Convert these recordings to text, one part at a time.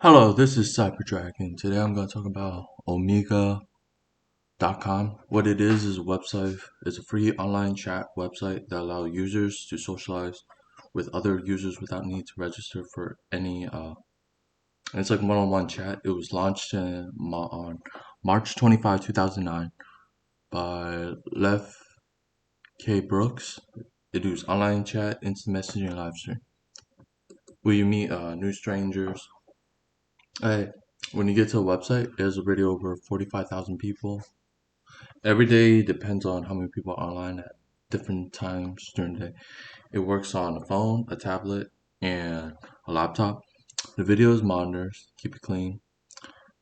Hello, this is CyberDragon. Today I'm going to talk about Omegle.com. What it is a website. It's a free online chat website that allows users to socialize with other users without need to register for any. And it's like one-on-one chat. It was launched on March 25, 2009 by Lev K. Brooks. It does online chat, instant messaging, and live stream. Where you meet new strangers. Hey, when you get to a website, there's already over 45,000 people. Every day depends on how many people are online at different times during the day. It works on a phone, a tablet, and a laptop. The video is monitored, keep it clean.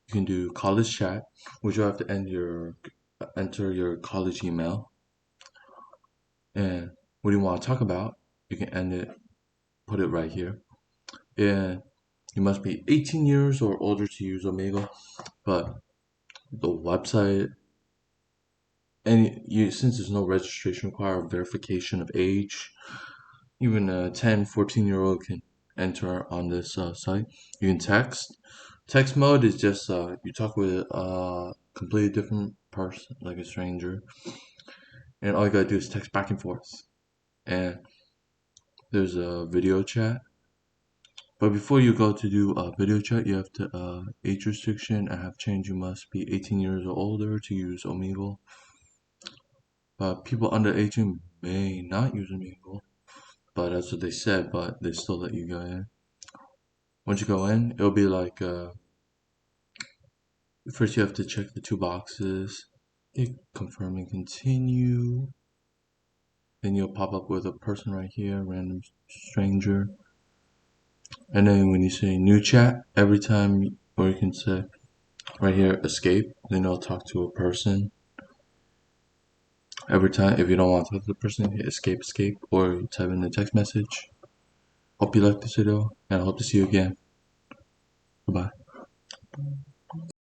You can do college chat, which you have to enter your college email. And what do you want to talk about? You can end it, put it right here. And you must be 18 years or older to use Omegle, but the website since there's no registration required or verification of age, even a 10, 14-year-old can enter on this site. You can text mode is just you talk with a completely different person, like a stranger, and all you gotta do is text back and forth. And there's a video chat, but before you go to do a video chat, you have to age restriction. I have changed. You must be 18 years or older to use Omegle. But people under 18 may not use Omegle, but that's what they said. But they still let you go in. Once you go in, it'll be like first you have to check the two boxes. Hit confirm and continue. Then you'll pop up with a person right here, random stranger. And then when you say new chat, every time, or you can say right here, escape. Then it'll talk to a person. Every time, if you don't want to talk to the person, hit escape, escape, or type in the text message. Hope you liked this video, and I hope to see you again. Goodbye.